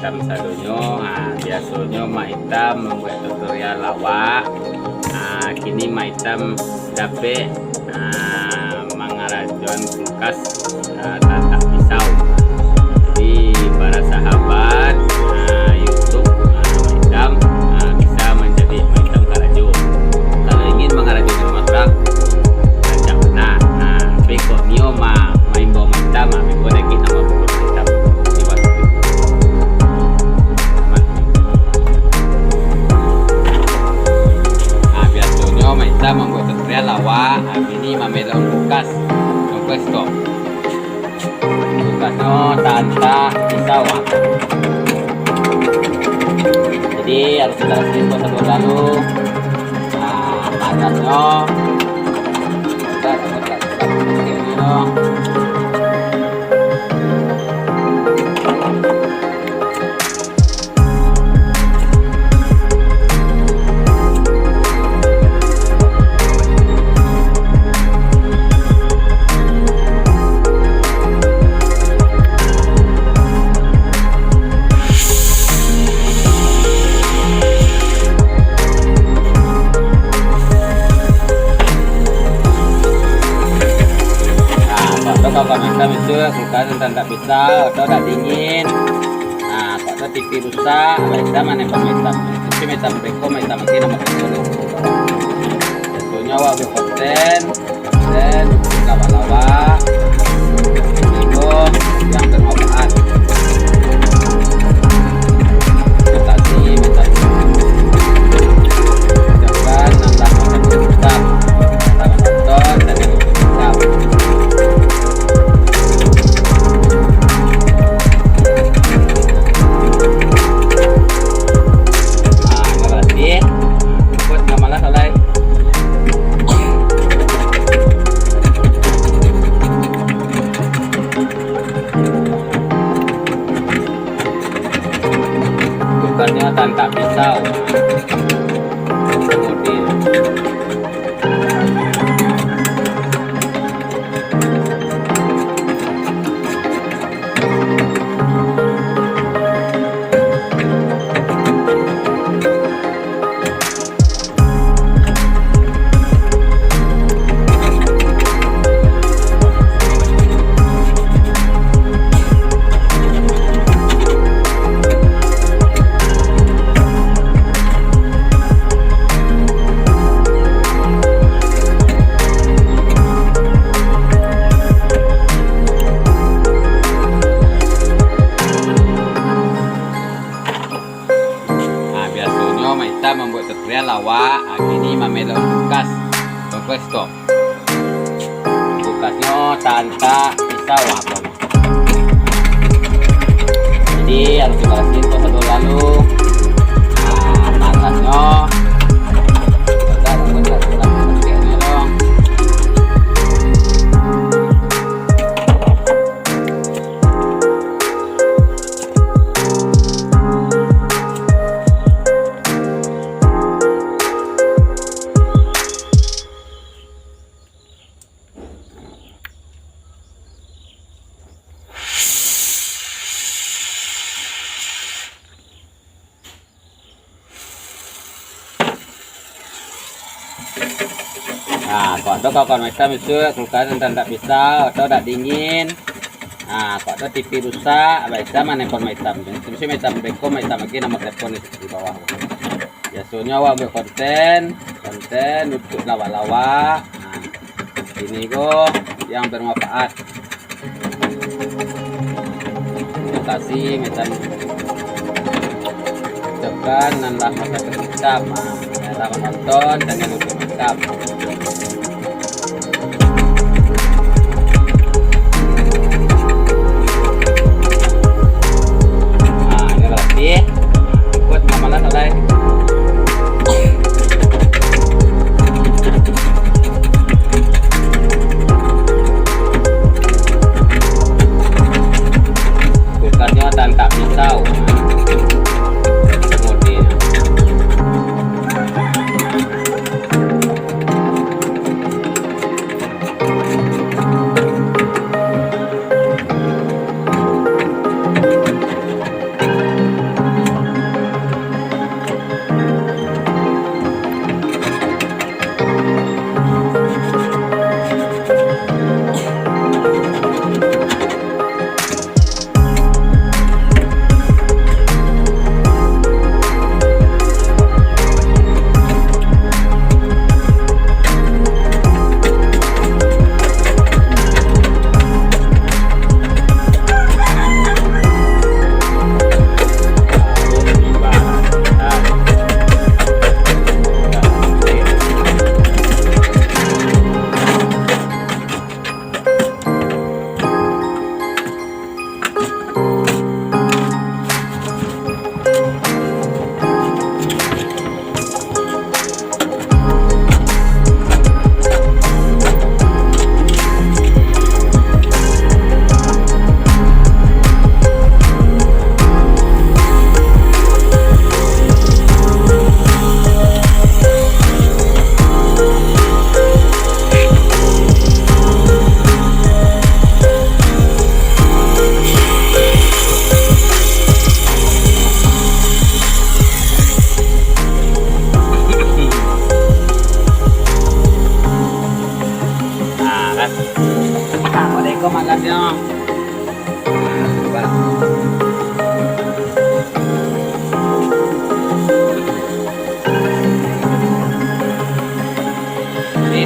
hitam sadonyo. Biasanya mak hitam membuat tutorial lawak. Kini mak hitam dapat mengarajuan kulkas tanpa pisau. Jadi para sahabat YouTube mak hitam bisa menjadi mak hitam karajo. Kalau ingin mengaraju di rumah orang, ajak benar. Tapi kok nio main bawa mak hitam, aku ada kita nama pukul mak hitam. Biasanya mak hitam membuat tutorial lawak. Ini memelon kulkas kok. Kulkasnya tanpa pisau. Jadi harus kita simpan satu lalu. Panasnya kalau macam itu kulkas tak bisa atau tak dingin. Kalau TV rusak, kita mana pemetam? Tapi metam beko, metam ini nama beko. Tentunya waktu konten lawa-lawa, itu yang bermanfaat. Kita sih metam. Jangan nambah macam metam. Kita menonton dan metam. Kulkasnya tanpa pisau. Kemudian kita membuat tutorial lawak. Kini memelon kulkas kok. Kulkasnya tanpa pisau. Jadi harus kita simpan satu lalu. Panasnya kalau macam itu kulkas tak bisa atau tak dingin. Kalau TV rusak, bisa mana pun macam. Jadi macam beko macam lagi nama telepon di bawah. Biasanya buat konten untuk lawa-lawa. Ini kok yang bermanfaat. Terima kasih macam tekan dan lah masa kita menonton dan yang untuk mantap. Ikut mamalah selesai. Kulkasnya tanpa pisau. Kemudian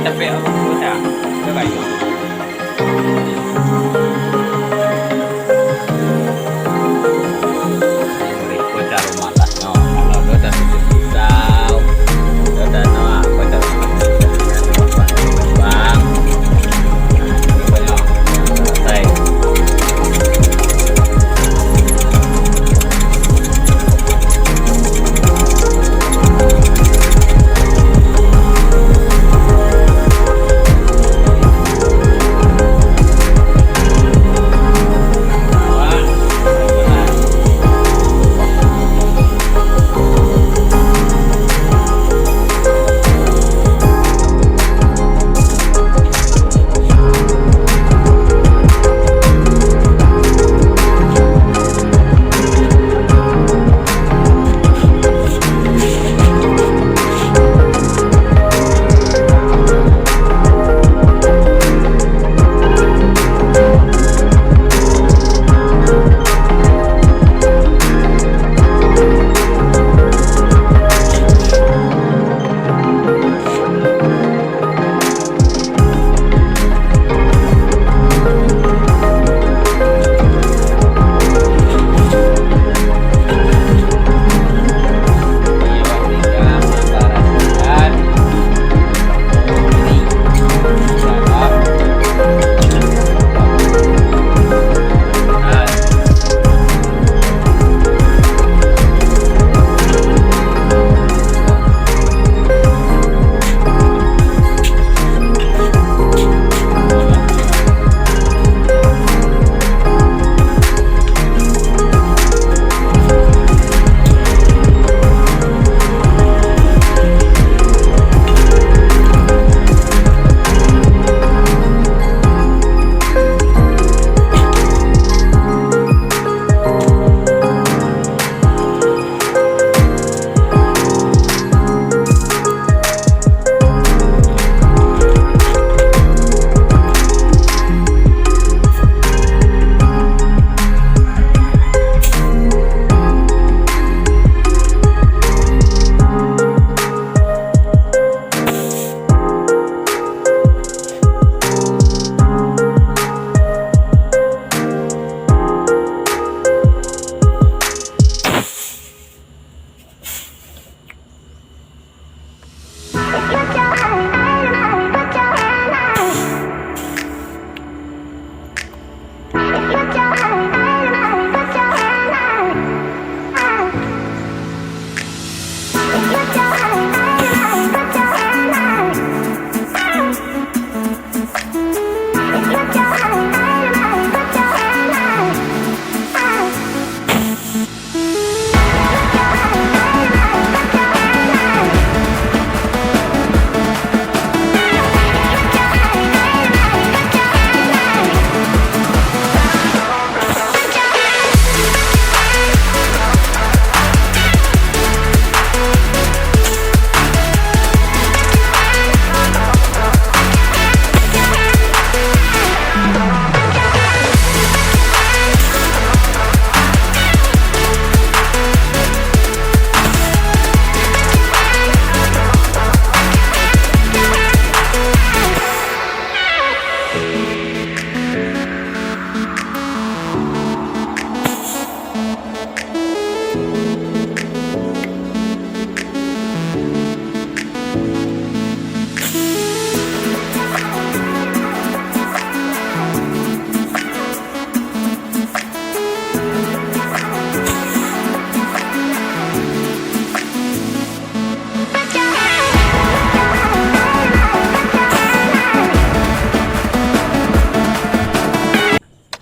tapi aku sudah coba itu. Berikut cara malas no, kalau kita sudah pisau, kita no aku cara bang, banyak selesai.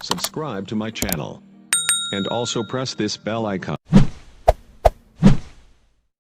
Subscribe to my channel. And also press this bell icon.